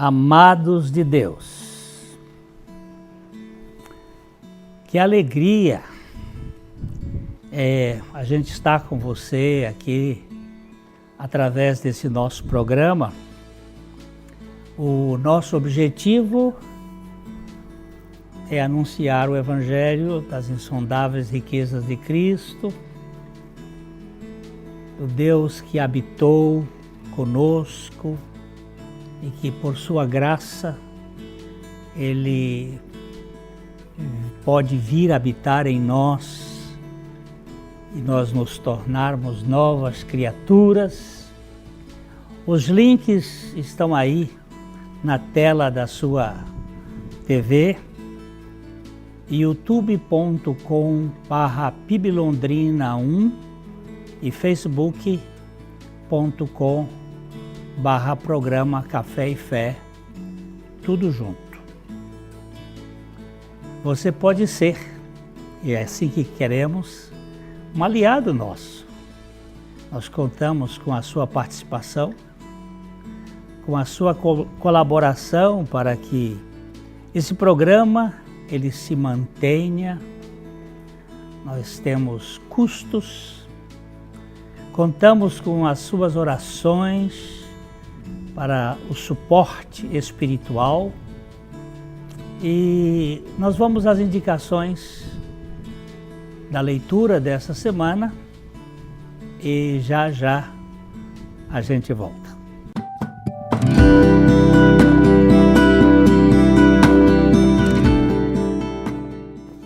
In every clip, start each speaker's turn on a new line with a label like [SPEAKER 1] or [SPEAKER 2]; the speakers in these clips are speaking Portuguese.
[SPEAKER 1] Amados de Deus, que alegria a gente estar com você aqui através desse nosso programa. O nosso objetivo é anunciar o Evangelho das insondáveis riquezas de Cristo, do Deus que habitou conosco e que por sua graça Ele pode vir habitar em nós e nós nos tornarmos novas criaturas. Os links estão aí na tela da sua TV, youtube.com/piblondrina1 e facebook.com/programa Café e Fé, tudo junto. Você pode ser, e é assim que queremos, um aliado nosso. Nós contamos com a sua participação, com a sua colaboração para que esse programa ele se mantenha. Nós temos custos, contamos com as suas orações para o suporte espiritual e nós vamos às indicações da leitura dessa semana e já já a gente volta.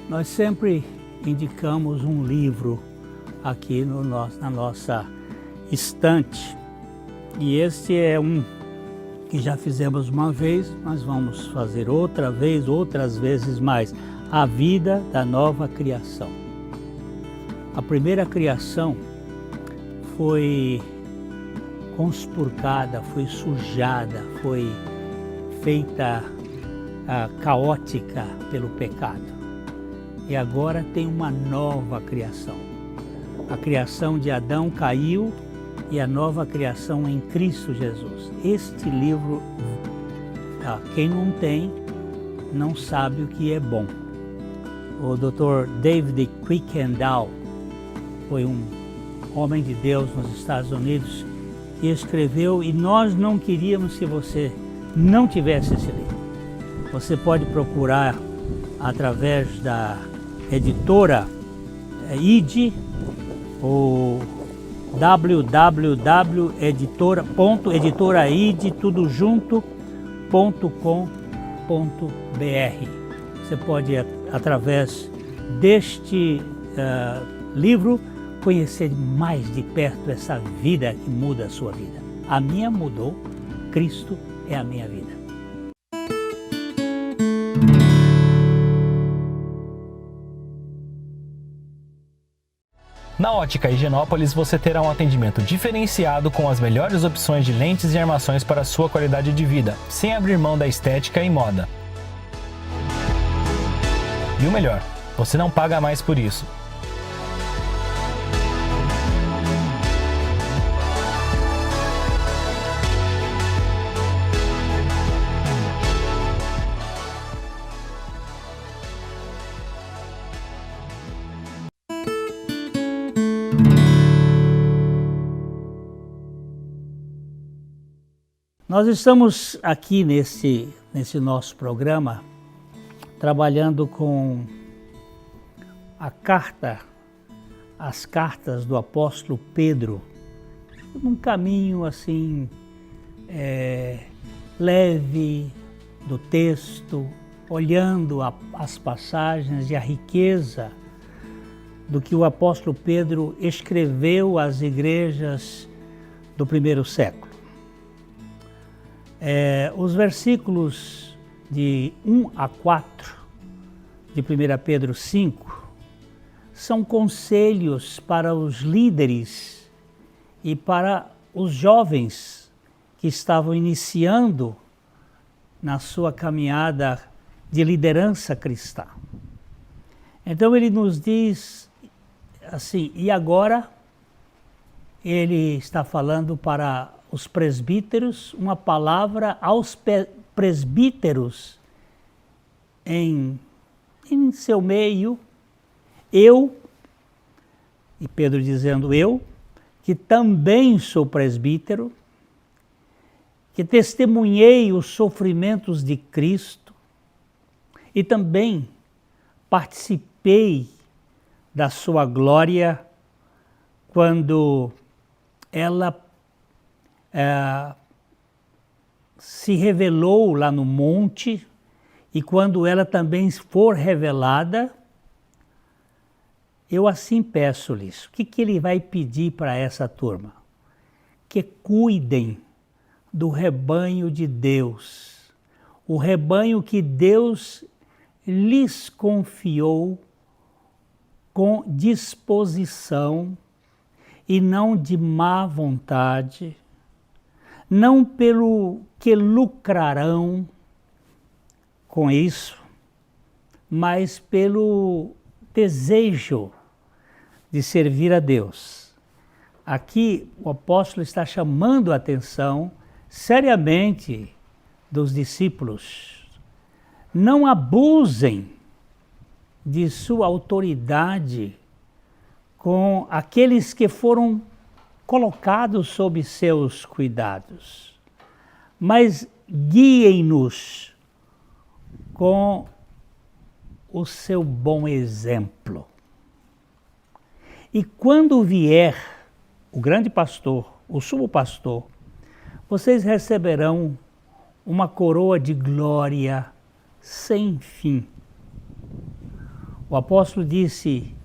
[SPEAKER 1] Nós sempre indicamos um livro aqui na nossa estante e este é um que já fizemos uma vez, mas vamos fazer outra vez, outras vezes mais. A Vida da Nova Criação. A primeira criação foi conspurcada, foi sujada, foi feita caótica pelo pecado. E agora tem uma nova criação. A criação de Adão caiu e a nova criação em Cristo Jesus. Este livro, quem não tem, não sabe o que é bom. O Dr. David Kuykendall foi um homem de Deus nos Estados Unidos que escreveu, e nós não queríamos que você não tivesse esse livro. Você pode procurar através da editora ID, ou www.editoraid.com.br. Você pode, através deste livro, conhecer mais de perto essa vida que muda a sua vida. A minha mudou, Cristo é a minha vida.
[SPEAKER 2] Na Ótica Higienópolis você terá um atendimento diferenciado com as melhores opções de lentes e armações para a sua qualidade de vida, sem abrir mão da estética e moda. E o melhor, você não paga mais por isso.
[SPEAKER 1] Nós estamos aqui nesse nosso programa trabalhando com as cartas do apóstolo Pedro, num caminho assim leve do texto, olhando as passagens e a riqueza do que o apóstolo Pedro escreveu às igrejas do primeiro século. Os versículos de 1 a 4 de 1 Pedro 5 são conselhos para os líderes e para os jovens que estavam iniciando na sua caminhada de liderança cristã. Então ele nos diz assim, e agora ele está falando para os presbíteros, uma palavra aos presbíteros em seu meio, eu, e Pedro dizendo eu, que também sou presbítero, que testemunhei os sofrimentos de Cristo e também participei da sua glória quando ela se revelou lá no monte e quando ela também for revelada, eu assim peço-lhes. O que ele vai pedir para essa turma? Que cuidem do rebanho de Deus, o rebanho que Deus lhes confiou com disposição e não de má vontade, não pelo que lucrarão com isso, mas pelo desejo de servir a Deus. Aqui o apóstolo está chamando a atenção seriamente dos discípulos. Não abusem de sua autoridade com aqueles que foram colocados sob seus cuidados, mas guiem-nos com o seu bom exemplo. E quando vier o grande pastor, o sumo pastor, vocês receberão uma coroa de glória sem fim. O apóstolo disse: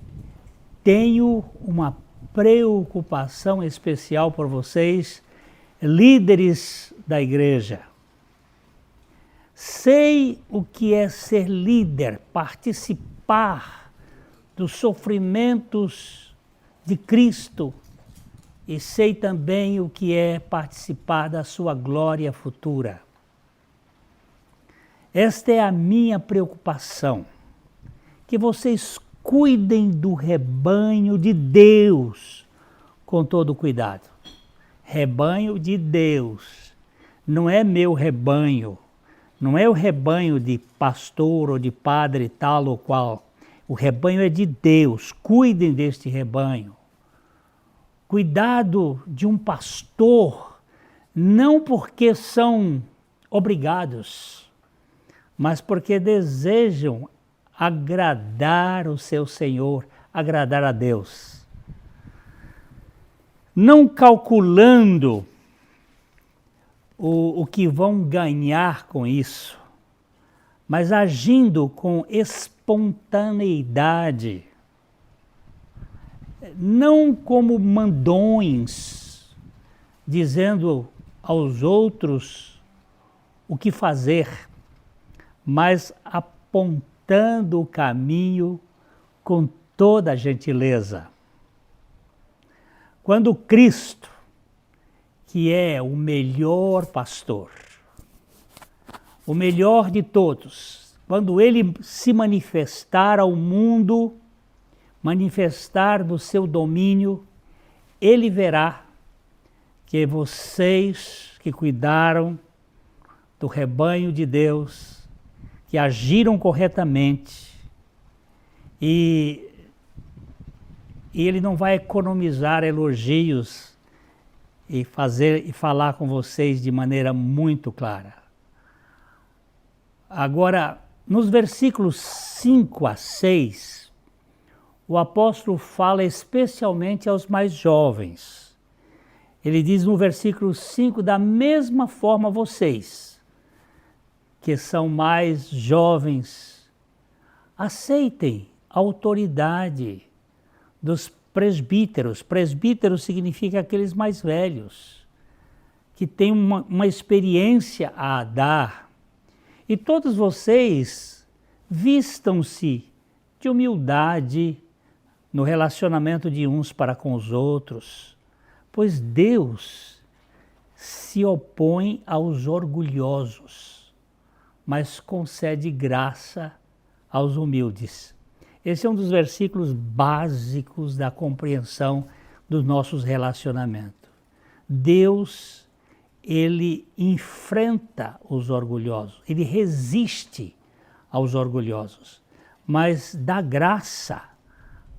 [SPEAKER 1] tenho uma preocupação especial por vocês, líderes da igreja. Sei o que é ser líder, participar dos sofrimentos de Cristo e sei também o que é participar da sua glória futura. Esta é a minha preocupação, que vocês cuidem do rebanho de Deus com todo cuidado. Rebanho de Deus, não é meu rebanho, não é o rebanho de pastor ou de padre tal ou qual. O rebanho é de Deus, cuidem deste rebanho. Cuidado de um pastor, não porque são obrigados, mas porque desejam agradar o seu Senhor, agradar a Deus. Não calculando o que vão ganhar com isso, mas agindo com espontaneidade, não como mandões, dizendo aos outros o que fazer, mas apontando o caminho com toda a gentileza. Quando Cristo, que é o melhor pastor, o melhor de todos, quando ele se manifestar ao mundo, manifestar do seu domínio, ele verá que vocês que cuidaram do rebanho de Deus, que agiram corretamente, e ele não vai economizar elogios e falar com vocês de maneira muito clara. Agora, nos versículos 5 a 6, o apóstolo fala especialmente aos mais jovens. Ele diz no versículo 5, da mesma forma vocês, que são mais jovens, aceitem a autoridade dos presbíteros. Presbítero significa aqueles mais velhos, que têm uma experiência a dar. E todos vocês vistam-se de humildade no relacionamento de uns para com os outros, pois Deus se opõe aos orgulhosos, mas concede graça aos humildes. Esse é um dos versículos básicos da compreensão dos nossos relacionamentos. Deus ele enfrenta os orgulhosos, ele resiste aos orgulhosos, mas dá graça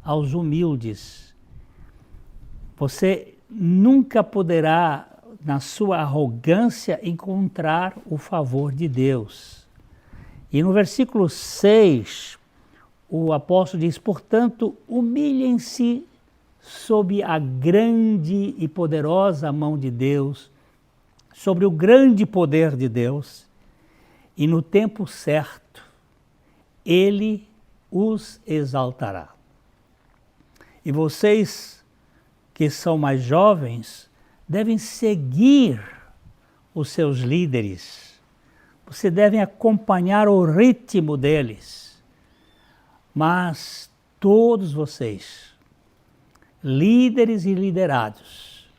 [SPEAKER 1] aos humildes. Você nunca poderá, na sua arrogância, encontrar o favor de Deus. E no versículo 6, o apóstolo diz: portanto, humilhem-se sob a grande e poderosa mão de Deus, sobre o grande poder de Deus, e no tempo certo, Ele os exaltará. E vocês que são mais jovens devem seguir os seus líderes. Você deve acompanhar o ritmo deles. Mas todos vocês, líderes e liderados,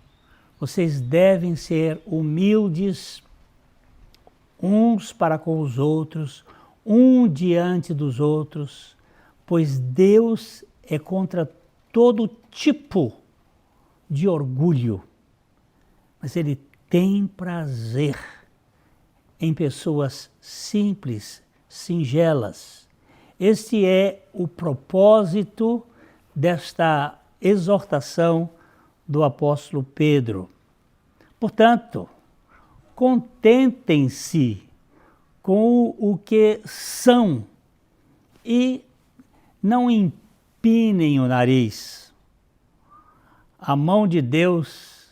[SPEAKER 1] vocês devem ser humildes uns para com os outros, um diante dos outros, pois Deus é contra todo tipo de orgulho, mas Ele tem prazer em pessoas simples, singelas. Este é o propósito desta exortação do apóstolo Pedro. Portanto, contentem-se com o que são e não empinem o nariz. A mão de Deus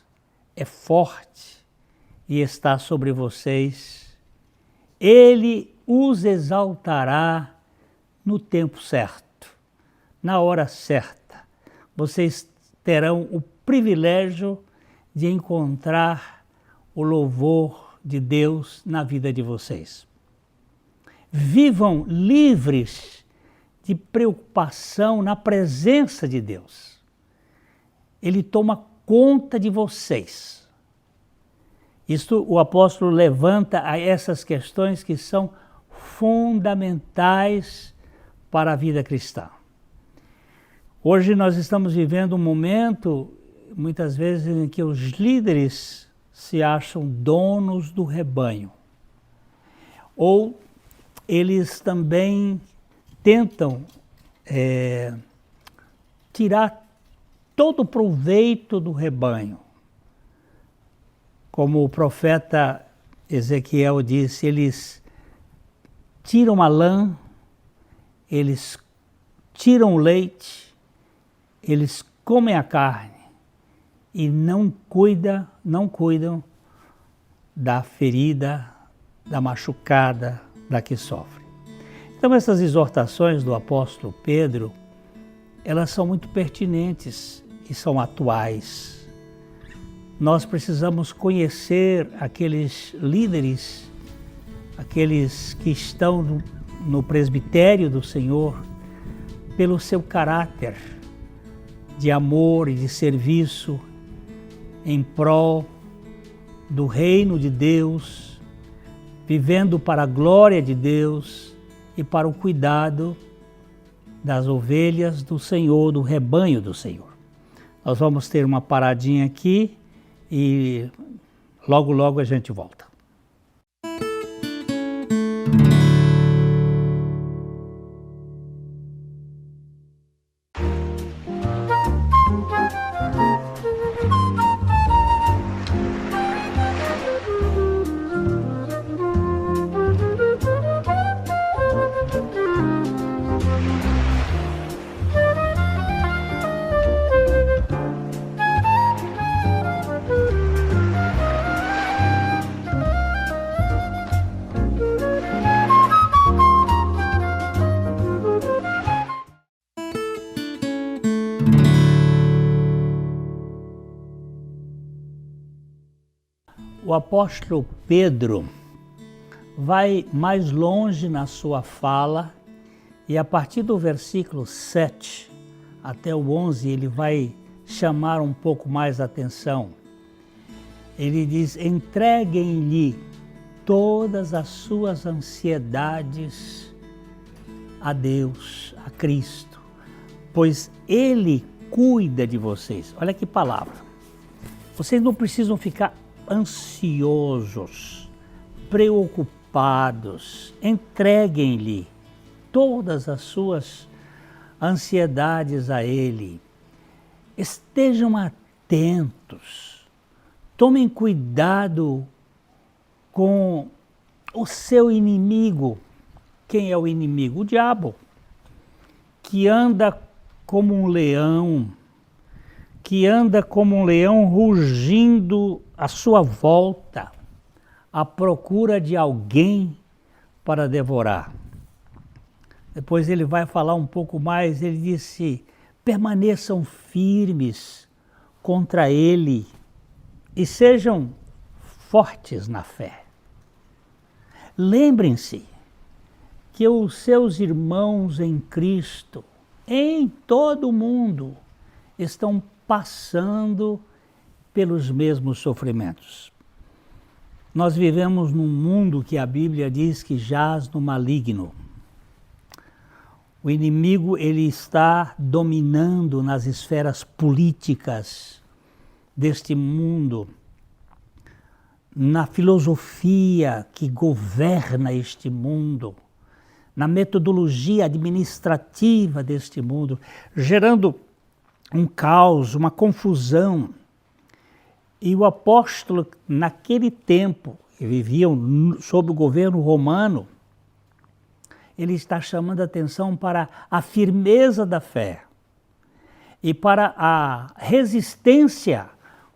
[SPEAKER 1] é forte e está sobre vocês. Ele os exaltará no tempo certo, na hora certa. Vocês terão o privilégio de encontrar o louvor de Deus na vida de vocês. Vivam livres de preocupação na presença de Deus. Ele toma conta de vocês. Isto o apóstolo levanta a essas questões que são fundamentais para a vida cristã. Hoje nós estamos vivendo um momento, muitas vezes, em que os líderes se acham donos do rebanho. Ou eles também tentam tirar todo o proveito do rebanho. Como o profeta Ezequiel disse, eles tiram a lã, eles tiram o leite, eles comem a carne e não cuidam da ferida, da machucada, da que sofre. Então essas exortações do apóstolo Pedro, elas são muito pertinentes e são atuais. Nós precisamos conhecer aqueles líderes, aqueles que estão no presbitério do Senhor, pelo seu caráter de amor e de serviço em prol do reino de Deus, vivendo para a glória de Deus e para o cuidado das ovelhas do Senhor, do rebanho do Senhor. Nós vamos ter uma paradinha aqui e logo a gente volta. O apóstolo Pedro vai mais longe na sua fala e a partir do versículo 7 até o 11 ele vai chamar um pouco mais a atenção. Ele diz: entreguem-lhe todas as suas ansiedades a Deus, a Cristo, pois Ele cuida de vocês. Olha que palavra. Vocês não precisam ficar ansiosos, preocupados, entreguem-lhe todas as suas ansiedades a Ele. Estejam atentos, tomem cuidado com o seu inimigo. Quem é o inimigo? O diabo, que anda como um leão, rugindo à sua volta, à procura de alguém para devorar. Depois ele vai falar um pouco mais, ele disse: permaneçam firmes contra ele e sejam fortes na fé. Lembrem-se que os seus irmãos em Cristo, em todo o mundo, estão passando pelos mesmos sofrimentos. Nós vivemos num mundo que a Bíblia diz que jaz no maligno. O inimigo, ele está dominando nas esferas políticas deste mundo, na filosofia que governa este mundo, na metodologia administrativa deste mundo, gerando um caos, uma confusão. E o apóstolo, naquele tempo, que viviam sob o governo romano, ele está chamando a atenção para a firmeza da fé e para a resistência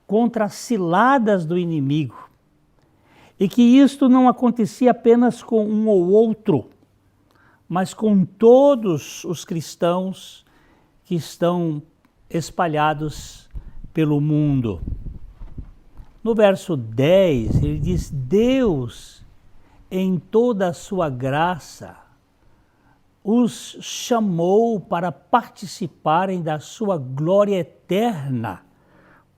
[SPEAKER 1] contra as ciladas do inimigo. E que isto não acontecia apenas com um ou outro, mas com todos os cristãos que estão espalhados pelo mundo. No verso 10, ele diz: Deus, em toda a sua graça, os chamou para participarem da sua glória eterna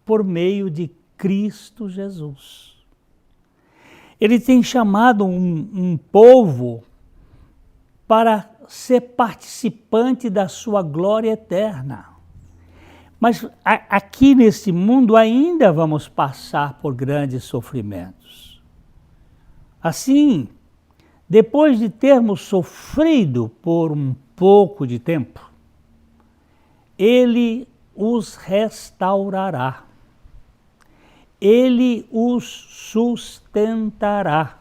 [SPEAKER 1] por meio de Cristo Jesus. Ele tem chamado um povo para ser participante da sua glória eterna. Mas aqui neste mundo ainda vamos passar por grandes sofrimentos. Assim, depois de termos sofrido por um pouco de tempo, Ele os restaurará. Ele os sustentará.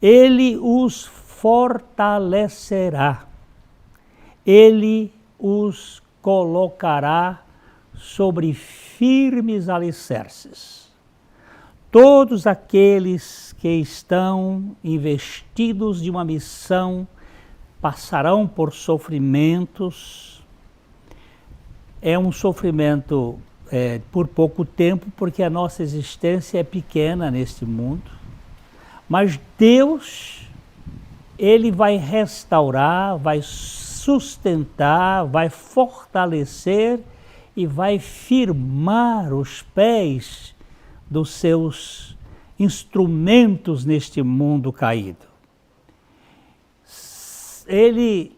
[SPEAKER 1] Ele os fortalecerá. Ele os colocará sobre firmes alicerces. Todos aqueles que estão investidos de uma missão passarão por sofrimentos. É um sofrimento por pouco tempo, porque a nossa existência é pequena neste mundo. Mas Deus, Ele vai restaurar, vai sustentar, vai fortalecer e vai firmar os pés dos seus instrumentos neste mundo caído. Ele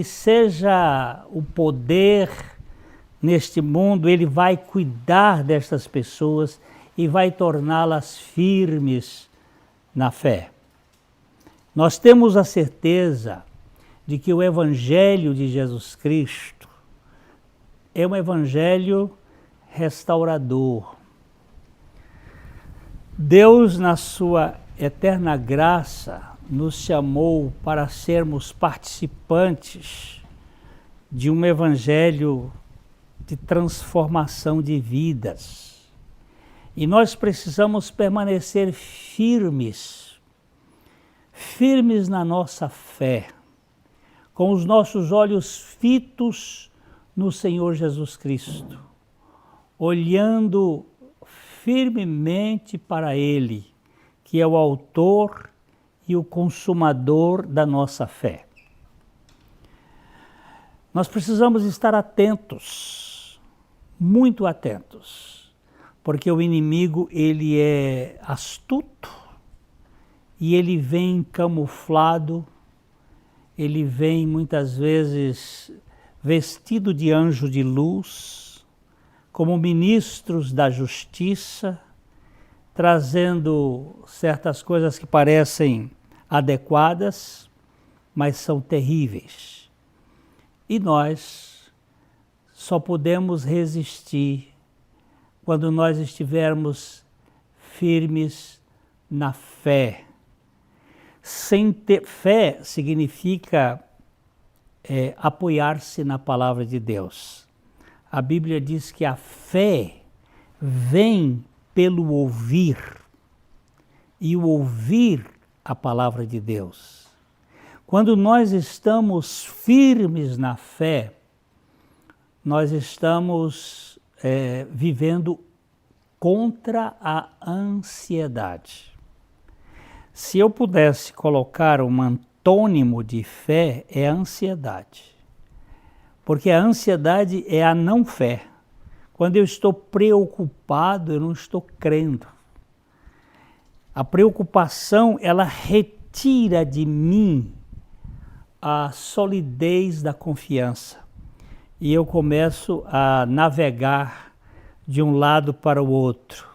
[SPEAKER 1] seja o poder neste mundo, Ele vai cuidar destas pessoas e vai torná-las firmes na fé. Nós temos a certeza de que o Evangelho de Jesus Cristo é um Evangelho restaurador. Deus, na sua eterna graça, nos chamou para sermos participantes de um Evangelho de transformação de vidas. E nós precisamos permanecer firmes na nossa fé, com os nossos olhos fitos no Senhor Jesus Cristo, olhando firmemente para Ele, que é o autor e o consumador da nossa fé. Nós precisamos estar atentos, muito atentos, porque o inimigo, ele é astuto e ele vem camuflado, ele vem muitas vezes vestido de anjo de luz, como ministros da justiça, trazendo certas coisas que parecem adequadas, mas são terríveis. E nós só podemos resistir quando nós estivermos firmes na fé. Sem ter fé significa apoiar-se na palavra de Deus. A Bíblia diz que a fé vem pelo ouvir, e o ouvir a palavra de Deus. Quando nós estamos firmes na fé, nós estamos vivendo contra a ansiedade. Se eu pudesse colocar um antônimo de fé, é a ansiedade. Porque a ansiedade é a não fé. Quando eu estou preocupado, eu não estou crendo. A preocupação, ela retira de mim a solidez da confiança. E eu começo a navegar de um lado para o outro.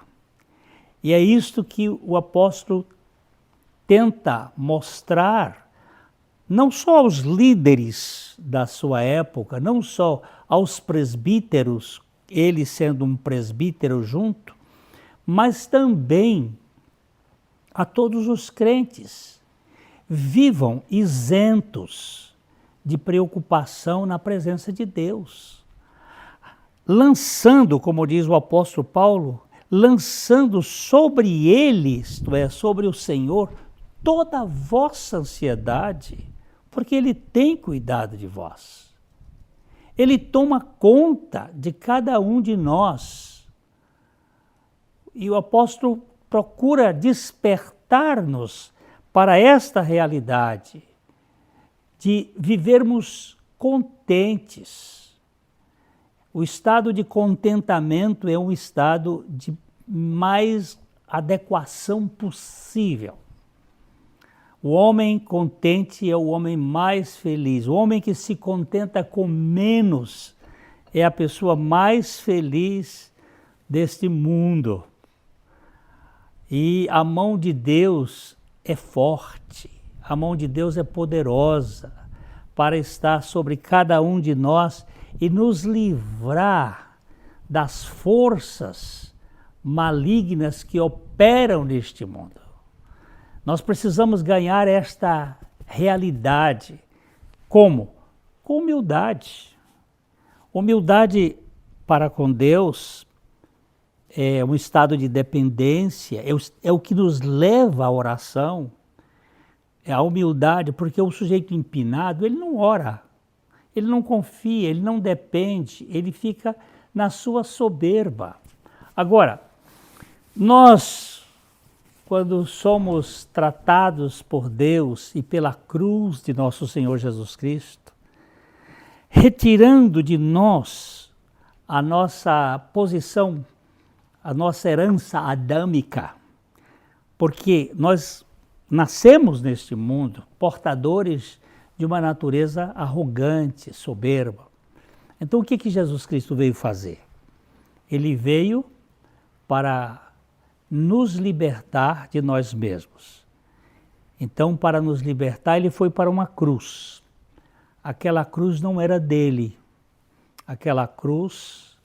[SPEAKER 1] E é isto que o apóstolo tenta mostrar, não só aos líderes da sua época, não só aos presbíteros, ele sendo um presbítero junto, mas também a todos os crentes. Vivam isentos de preocupação na presença de Deus. Lançando, como diz o apóstolo Paulo, lançando sobre ele, isto é, sobre o Senhor, toda a vossa ansiedade, porque ele tem cuidado de vós. Ele toma conta de cada um de nós. E o apóstolo procura despertar-nos para esta realidade de vivermos contentes. O estado de contentamento é um estado de mais adequação possível. O homem contente é o homem mais feliz. O homem que se contenta com menos é a pessoa mais feliz deste mundo. E a mão de Deus é forte, a mão de Deus é poderosa para estar sobre cada um de nós e nos livrar das forças malignas que operam neste mundo. Nós precisamos ganhar esta realidade. Como? Com humildade. Humildade para com Deus é um estado de dependência, é o que nos leva à oração. É a humildade, porque o sujeito empinado, ele não ora, ele não confia, ele não depende, ele fica na sua soberba. Agora, nós, quando somos tratados por Deus e pela cruz de nosso Senhor Jesus Cristo, retirando de nós a nossa posição, a nossa herança adâmica, porque nós nascemos neste mundo portadores de uma natureza arrogante, soberba. Então o que Jesus Cristo veio fazer? Ele veio para nos libertar de nós mesmos. Então, para nos libertar, ele foi para uma cruz. Aquela cruz não era dele. Aquela cruz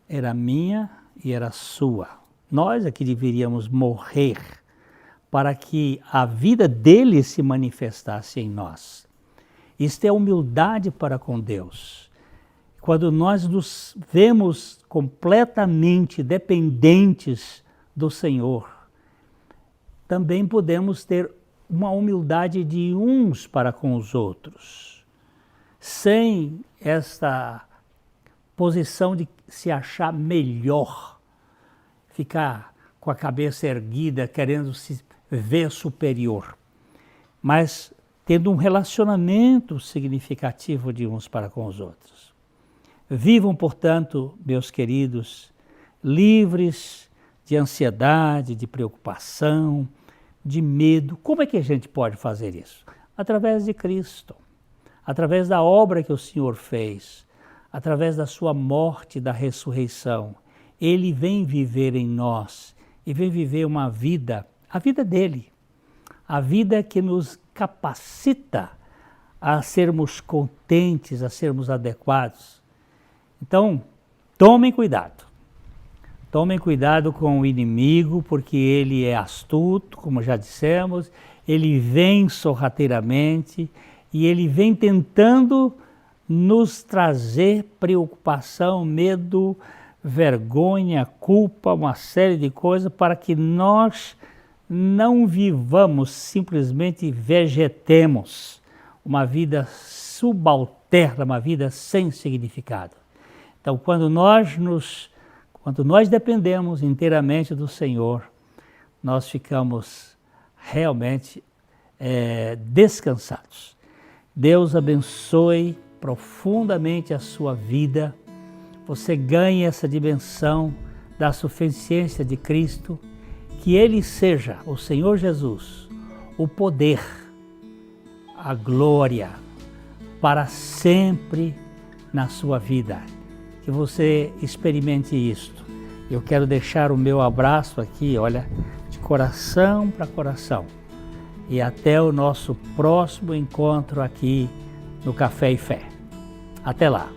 [SPEAKER 1] era minha e era sua. Nós é que deveríamos morrer para que a vida dele se manifestasse em nós. Isto é humildade para com Deus. Quando nós nos vemos completamente dependentes do Senhor, também podemos ter uma humildade de uns para com os outros, sem esta posição de se achar melhor, ficar com a cabeça erguida, querendo se ver superior, mas tendo um relacionamento significativo de uns para com os outros. Vivam, portanto, meus queridos, livres de ansiedade, de preocupação, de medo. Como é que a gente pode fazer isso? Através de Cristo, através da obra que o Senhor fez, através da sua morte e da ressurreição. Ele vem viver em nós e vem viver uma vida, a vida dele, a vida que nos capacita a sermos contentes, a sermos adequados. Então, tomem cuidado. Tomem cuidado com o inimigo, porque ele é astuto, como já dissemos, ele vem sorrateiramente e ele vem tentando nos trazer preocupação, medo, vergonha, culpa, uma série de coisas para que nós não vivamos, simplesmente vegetemos uma vida subalterna, uma vida sem significado. Então, quando nós dependemos inteiramente do Senhor, nós ficamos realmente descansados. Deus abençoe profundamente a sua vida. Você ganhe essa dimensão da suficiência de Cristo, que Ele seja, o Senhor Jesus, o poder, a glória, para sempre na sua vida. Que você experimente isto. Eu quero deixar o meu abraço aqui, olha, de coração para coração. E até o nosso próximo encontro aqui no Café e Fé. Até lá!